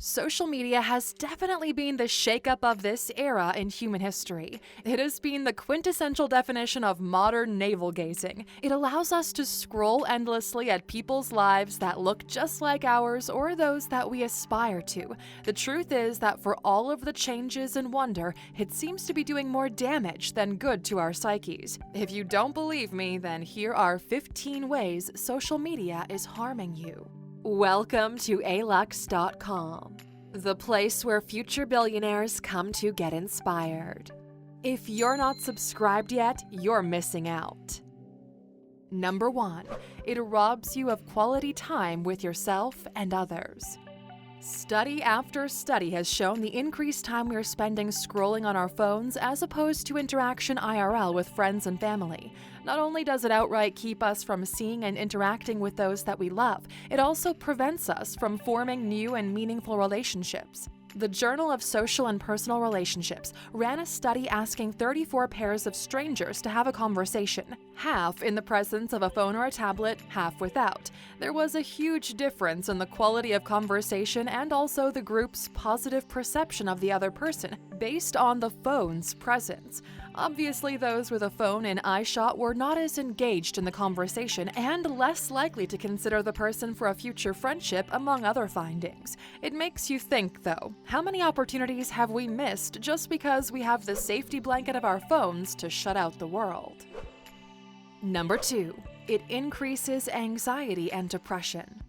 Social media has definitely been the shakeup of this era in human history. It has been the quintessential definition of modern navel-gazing. It allows us to scroll endlessly at people's lives that look just like ours or those that we aspire to. The truth is that for all of the changes and wonder, it seems to be doing more damage than good to our psyches. If you don't believe me, then here are 15 ways social media is harming you. Welcome to Alux.com, the place where future billionaires come to get inspired. If you're not subscribed yet, you're missing out. Number 1, it robs you of quality time with yourself and others. Study after study has shown the increased time we are spending scrolling on our phones as opposed to interaction IRL with friends and family. Not only does it outright keep us from seeing and interacting with those that we love, it also prevents us from forming new and meaningful relationships. The Journal of Social and Personal Relationships ran a study asking 34 pairs of strangers to have a conversation, half in the presence of a phone or a tablet, half without. There was a huge difference in the quality of conversation and also the group's positive perception of the other person based on the phone's presence. Obviously, those with a phone in eyeshot were not as engaged in the conversation and less likely to consider the person for a future friendship, among other findings. It makes you think, though, how many opportunities have we missed just because we have the safety blanket of our phones to shut out the world? Number 2, it increases anxiety and depression.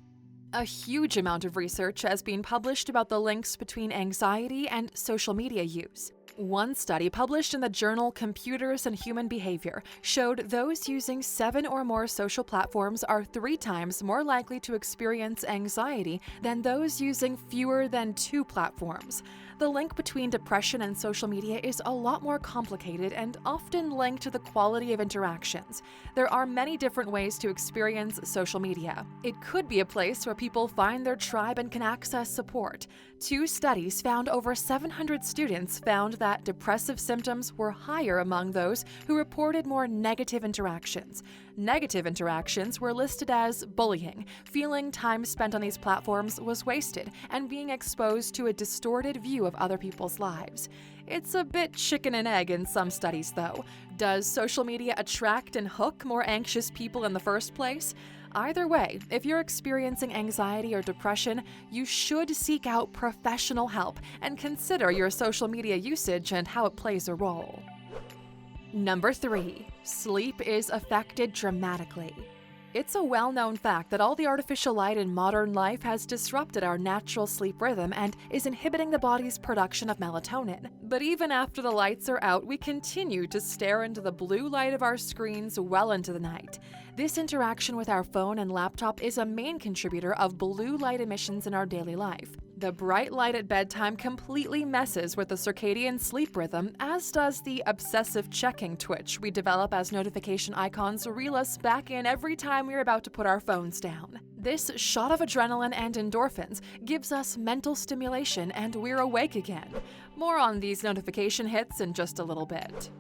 A huge amount of research has been published about the links between anxiety and social media use. One study published in the journal Computers and Human Behavior showed those using 7 or more social platforms are 3 times more likely to experience anxiety than those using fewer than 2 platforms. The link between depression and social media is a lot more complicated and often linked to the quality of interactions. There are many different ways to experience social media. It could be a place where people find their tribe and can access support. 2 studies found over 700 students found that depressive symptoms were higher among those who reported more negative interactions. Negative interactions were listed as bullying, feeling time spent on these platforms was wasted, and being exposed to a distorted view of other people's lives. It's a bit chicken and egg in some studies, though. Does social media attract and hook more anxious people in the first place? Either way, if you're experiencing anxiety or depression, you should seek out professional help and consider your social media usage and how it plays a role. Number 3, sleep is affected dramatically. It's a well-known fact that all the artificial light in modern life has disrupted our natural sleep rhythm and is inhibiting the body's production of melatonin. But even after the lights are out, we continue to stare into the blue light of our screens well into the night. This interaction with our phone and laptop is a main contributor of blue light emissions in our daily life. The bright light at bedtime completely messes with the circadian sleep rhythm, as does the obsessive checking twitch we develop as notification icons reel us back in every time we're about to put our phones down. This shot of adrenaline and endorphins gives us mental stimulation and we're awake again. More on these notification hits in just a little bit.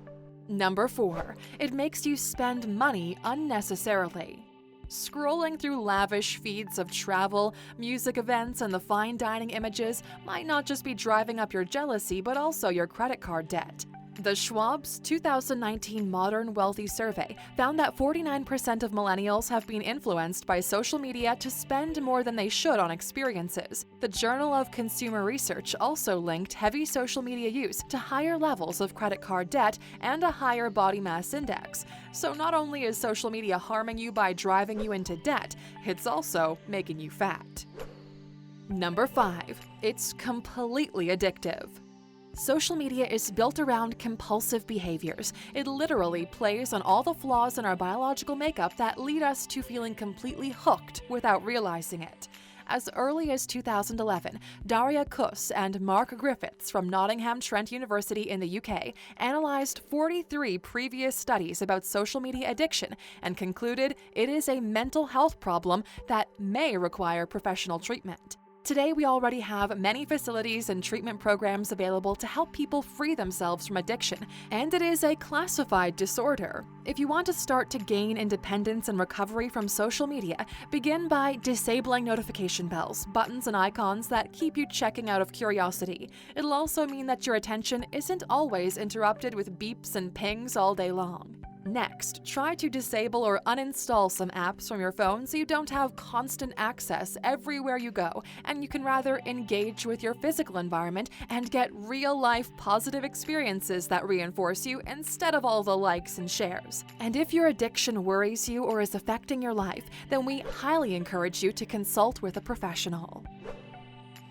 Number 4, it makes you spend money unnecessarily. Scrolling through lavish feeds of travel, music events, and the fine dining images might not just be driving up your jealousy, but also your credit card debt. The Schwab's 2019 Modern Wealthy Survey found that 49% of millennials have been influenced by social media to spend more than they should on experiences. The Journal of Consumer Research also linked heavy social media use to higher levels of credit card debt and a higher body mass index. So not only is social media harming you by driving you into debt, it's also making you fat. Number 5, it's completely addictive. Social media is built around compulsive behaviors. It literally plays on all the flaws in our biological makeup that lead us to feeling completely hooked without realizing it. As early as 2011, Daria Kuss and Mark Griffiths from Nottingham Trent University in the UK analyzed 43 previous studies about social media addiction and concluded it is a mental health problem that may require professional treatment. Today, we already have many facilities and treatment programs available to help people free themselves from addiction, and it is a classified disorder. If you want to start to gain independence and recovery from social media, begin by disabling notification bells, buttons, and icons that keep you checking out of curiosity. It'll also mean that your attention isn't always interrupted with beeps and pings all day long. Next, try to disable or uninstall some apps from your phone so you don't have constant access everywhere you go, and you can rather engage with your physical environment and get real-life positive experiences that reinforce you instead of all the likes and shares. And if your addiction worries you or is affecting your life, then we highly encourage you to consult with a professional.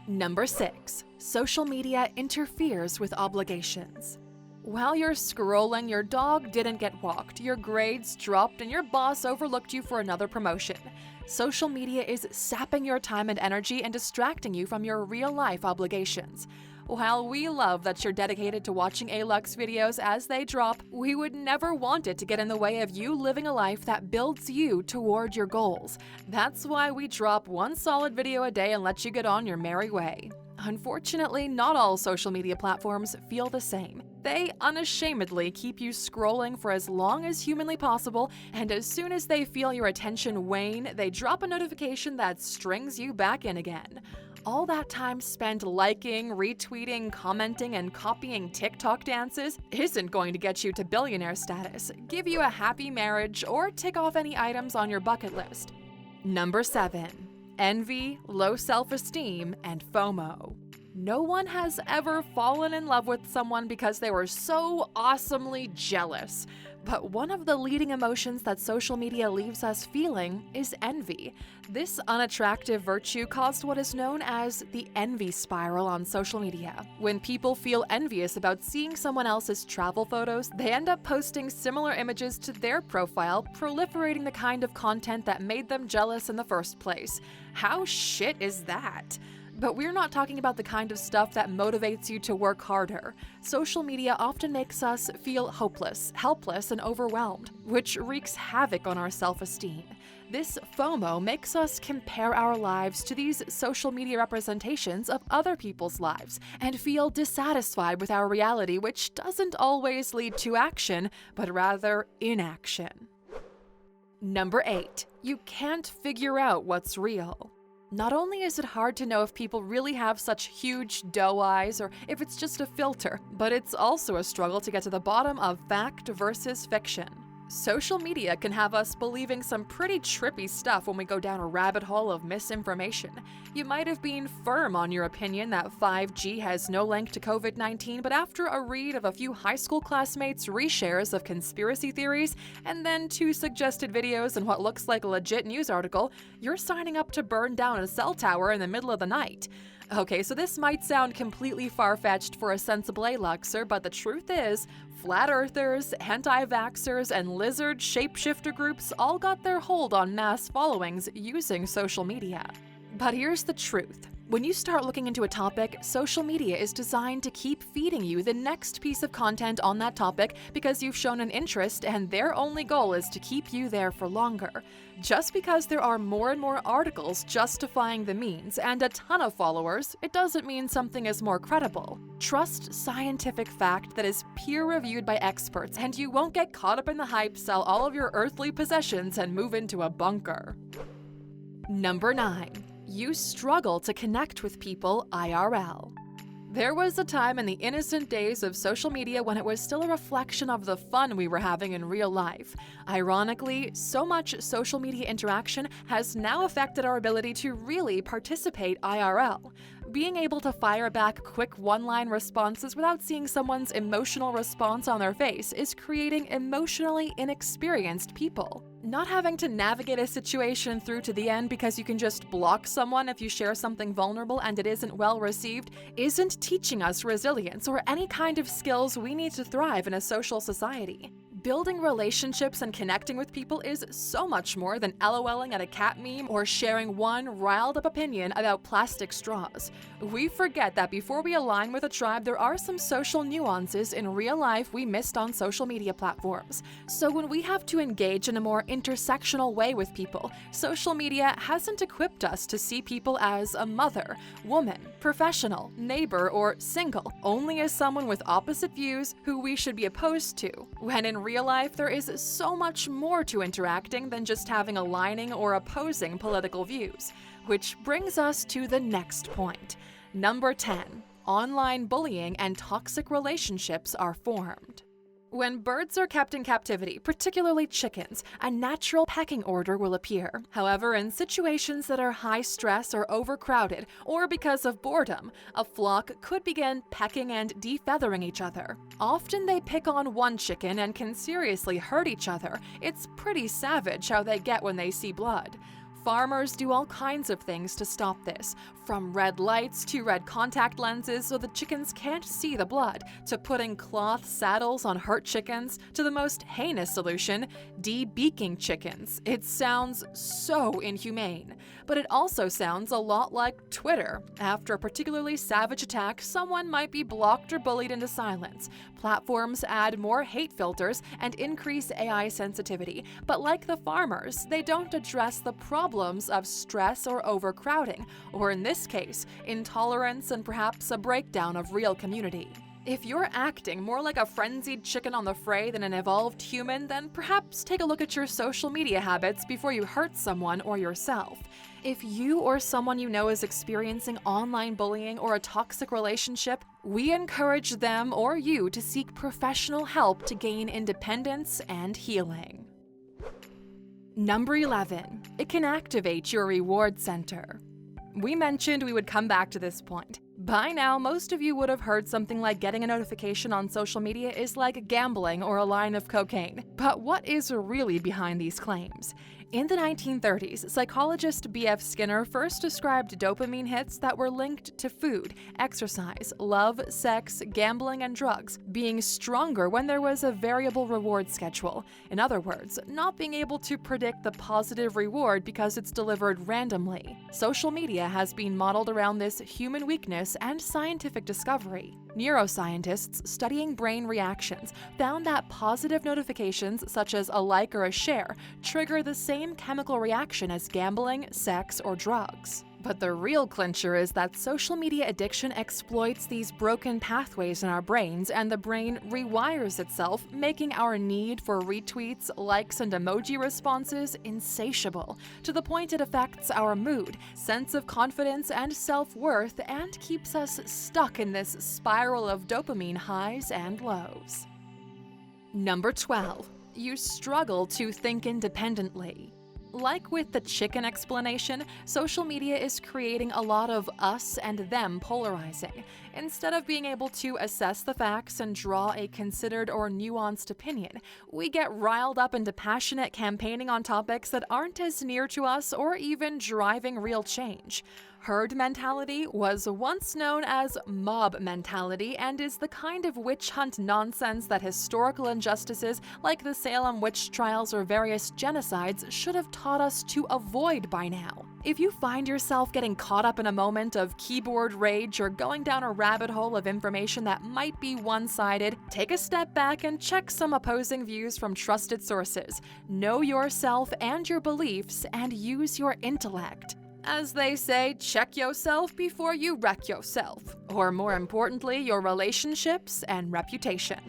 Number 6. Social media interferes with obligations. While you're scrolling, your dog didn't get walked, your grades dropped, and your boss overlooked you for another promotion. Social media is sapping your time and energy and distracting you from your real-life obligations. While we love that you're dedicated to watching Alux videos as they drop, we would never want it to get in the way of you living a life that builds you toward your goals. That's why we drop one solid video a day and let you get on your merry way. Unfortunately, not all social media platforms feel the same. They unashamedly keep you scrolling for as long as humanly possible, and as soon as they feel your attention wane, they drop a notification that strings you back in again. All that time spent liking, retweeting, commenting, and copying TikTok dances isn't going to get you to billionaire status, give you a happy marriage, or tick off any items on your bucket list. Number 7. Envy, low self-esteem, and FOMO. No one has ever fallen in love with someone because they were so awesomely jealous. But one of the leading emotions that social media leaves us feeling is envy. This unattractive virtue caused what is known as the envy spiral on social media. When people feel envious about seeing someone else's travel photos, they end up posting similar images to their profile, proliferating the kind of content that made them jealous in the first place. How shit is that? But we're not talking about the kind of stuff that motivates you to work harder. Social media often makes us feel hopeless, helpless, and overwhelmed, which wreaks havoc on our self-esteem. This FOMO makes us compare our lives to these social media representations of other people's lives and feel dissatisfied with our reality, which doesn't always lead to action, but rather inaction. Number 8. You can't figure out what's real. Not only is it hard to know if people really have such huge doe eyes or if it's just a filter, but it's also a struggle to get to the bottom of fact versus fiction. Social media can have us believing some pretty trippy stuff when we go down a rabbit hole of misinformation. You might have been firm on your opinion that 5G has no link to COVID-19, but after a read of a few high school classmates' reshares of conspiracy theories, and then 2 suggested videos and what looks like a legit news article, you're signing up to burn down a cell tower in the middle of the night. Okay, so this might sound completely far-fetched for a sensible Aluxer, but the truth is, flat earthers, anti-vaxxers, and lizard shapeshifter groups all got their hold on mass followings using social media. But here's the truth. When you start looking into a topic, social media is designed to keep feeding you the next piece of content on that topic because you've shown an interest, and their only goal is to keep you there for longer. Just because there are more and more articles justifying the means and a ton of followers, it doesn't mean something is more credible. Trust scientific fact that is peer-reviewed by experts, and you won't get caught up in the hype, sell all of your earthly possessions, and move into a bunker. Number 9. You struggle to connect with people IRL. There was a time in the innocent days of social media when it was still a reflection of the fun we were having in real life. Ironically, so much social media interaction has now affected our ability to really participate IRL. Being able to fire back quick one-line responses without seeing someone's emotional response on their face is creating emotionally inexperienced people. Not having to navigate a situation through to the end because you can just block someone if you share something vulnerable and it isn't well received isn't teaching us resilience or any kind of skills we need to thrive in a social society. Building relationships and connecting with people is so much more than LOLing at a cat meme or sharing one riled-up opinion about plastic straws. We forget that before we align with a tribe, there are some social nuances in real life we missed on social media platforms. So when we have to engage in a more intersectional way with people, social media hasn't equipped us to see people as a mother, woman, professional, neighbor, or single, only as someone with opposite views who we should be opposed to, when in real life there is so much more to interacting than just having aligning or opposing political views. Which brings us to the next point. Number 10. Online bullying and toxic relationships are formed. When birds are kept in captivity, particularly chickens, a natural pecking order will appear. However, in situations that are high stress or overcrowded, or because of boredom, a flock could begin pecking and defeathering each other. Often they pick on one chicken and can seriously hurt each other. It's pretty savage how they get when they see blood. Farmers do all kinds of things to stop this, from red lights to red contact lenses so the chickens can't see the blood, to putting cloth saddles on hurt chickens, to the most heinous solution, de-beaking chickens. It sounds so inhumane, but it also sounds a lot like Twitter. After a particularly savage attack, someone might be blocked or bullied into silence. Platforms add more hate filters and increase AI sensitivity, but like the farmers, they don't address the problems of stress or overcrowding, or in this case, intolerance and perhaps a breakdown of real community. If you're acting more like a frenzied chicken on the fray than an evolved human, then perhaps take a look at your social media habits before you hurt someone or yourself. If you or someone you know is experiencing online bullying or a toxic relationship, we encourage them or you to seek professional help to gain independence and healing. Number 11. It can activate your reward center. We mentioned we would come back to this point. By now, most of you would have heard something like getting a notification on social media is like gambling or a line of cocaine. But what is really behind these claims? In the 1930s, psychologist B.F. Skinner first described dopamine hits that were linked to food, exercise, love, sex, gambling, and drugs, being stronger when there was a variable reward schedule. In other words, not being able to predict the positive reward because it's delivered randomly. Social media has been modeled around this human weakness and scientific discovery. Neuroscientists studying brain reactions found that positive notifications, such as a like or a share, trigger the same chemical reaction as gambling, sex, or drugs. But the real clincher is that social media addiction exploits these broken pathways in our brains, and the brain rewires itself, making our need for retweets, likes, and emoji responses insatiable, to the point it affects our mood, sense of confidence, and self-worth, and keeps us stuck in this spiral of dopamine highs and lows. Number 12. You struggle to think independently. Like with the chicken explanation, social media is creating a lot of us and them polarizing. Instead of being able to assess the facts and draw a considered or nuanced opinion, we get riled up into passionate campaigning on topics that aren't as near to us or even driving real change. Herd mentality was once known as mob mentality and is the kind of witch hunt nonsense that historical injustices like the Salem witch trials or various genocides should have taught us to avoid by now. If you find yourself getting caught up in a moment of keyboard rage or going down a rabbit hole of information that might be one-sided, take a step back and check some opposing views from trusted sources. Know yourself and your beliefs and use your intellect. As they say, check yourself before you wreck yourself. Or more importantly, your relationships and reputation.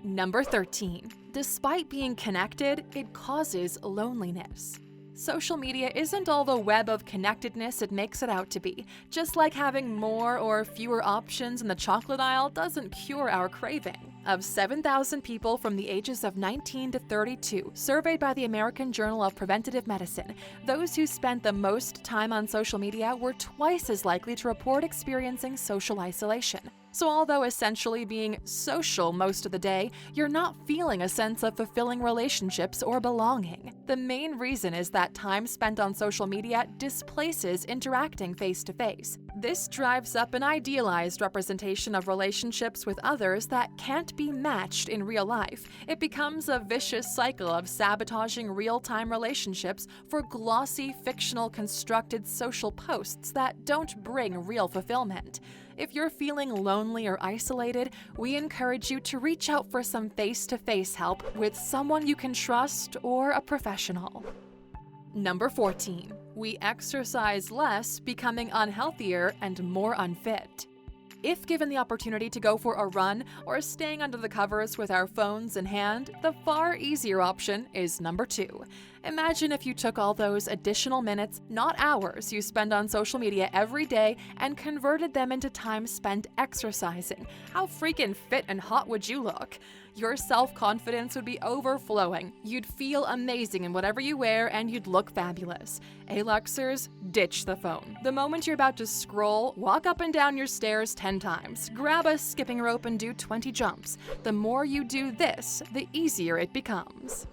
Number 13. Despite being connected, it causes loneliness. Social media isn't all the web of connectedness it makes it out to be. Just like having more or fewer options in the chocolate aisle doesn't cure our craving. Of 7,000 people from the ages of 19 to 32 surveyed by the American Journal of Preventive Medicine, those who spent the most time on social media were twice as likely to report experiencing social isolation. So although essentially being social most of the day, you're not feeling a sense of fulfilling relationships or belonging. The main reason is that time spent on social media displaces interacting face-to-face. This drives up an idealized representation of relationships with others that can't be matched in real life. It becomes a vicious cycle of sabotaging real-time relationships for glossy, fictional, constructed social posts that don't bring real fulfillment. If you're feeling lonely or isolated, we encourage you to reach out for some face-to-face help with someone you can trust or a professional. Number 14. We exercise less, becoming unhealthier and more unfit. If given the opportunity to go for a run or staying under the covers with our phones in hand, the far easier option is number 2. Imagine if you took all those additional minutes, not hours, you spend on social media every day and converted them into time spent exercising. How freaking fit and hot would you look? Your self-confidence would be overflowing. You'd feel amazing in whatever you wear and you'd look fabulous. Aluxers, ditch the phone. The moment you're about to scroll, walk up and down your stairs 10 times. Grab a skipping rope and do 20 jumps. The more you do this, the easier it becomes.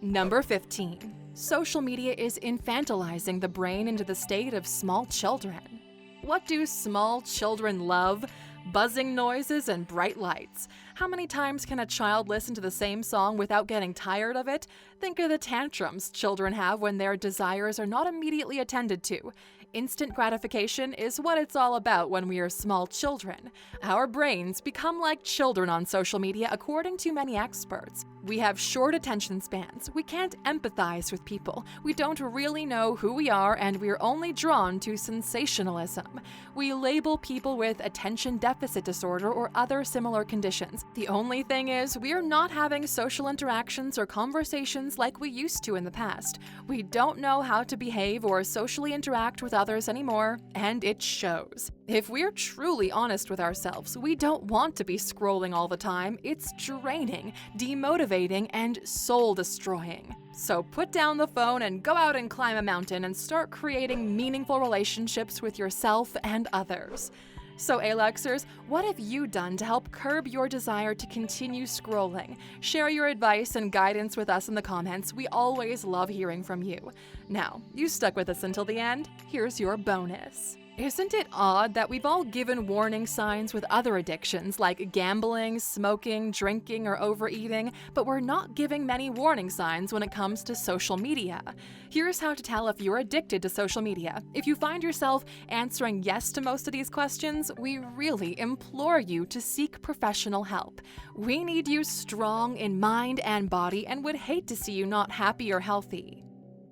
Number 15. Social media is infantilizing the brain into the state of small children. What do small children love? Buzzing noises and bright lights. How many times can a child listen to the same song without getting tired of it? Think of the tantrums children have when their desires are not immediately attended to. Instant gratification is what it's all about when we are small children. Our brains become like children on social media, according to many experts. We have short attention spans. We can't empathize with people. We don't really know who we are, and we're only drawn to sensationalism. We label people with attention deficit disorder or other similar conditions. The only thing is, we're not having social interactions or conversations like we used to in the past. We don't know how to behave or socially interact with others anymore, and it shows. If we're truly honest with ourselves, we don't want to be scrolling all the time. It's draining, demotivating, and soul-destroying. So put down the phone and go out and climb a mountain and start creating meaningful relationships with yourself and others. So Aluxers, what have you done to help curb your desire to continue scrolling? Share your advice and guidance with us in the comments. We always love hearing from you. Now, you stuck with us until the end. Here's your bonus. Isn't it odd that we've all given warning signs with other addictions like gambling, smoking, drinking, or overeating, but we're not giving many warning signs when it comes to social media? Here's how to tell if you're addicted to social media. If you find yourself answering yes to most of these questions, we really implore you to seek professional help. We need you strong in mind and body and would hate to see you not happy or healthy.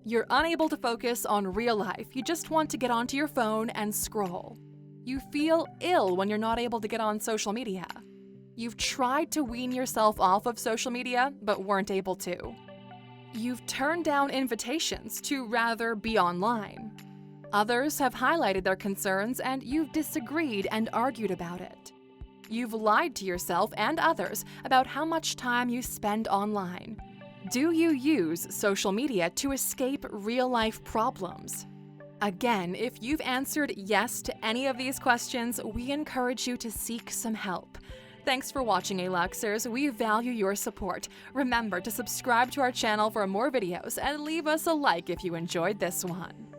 You're unable to focus on real life. You just want to get onto your phone and scroll. You feel ill when you're not able to get on social media. You've tried to wean yourself off of social media, but weren't able to. You've turned down invitations to rather be online. Others have highlighted their concerns and you've disagreed and argued about it. You've lied to yourself and others about how much time you spend online. Do you use social media to escape real-life problems? Again, if you've answered yes to any of these questions, we encourage you to seek some help. Thanks for watching, Aluxers. We value your support. Remember to subscribe to our channel for more videos and leave us a like if you enjoyed this one.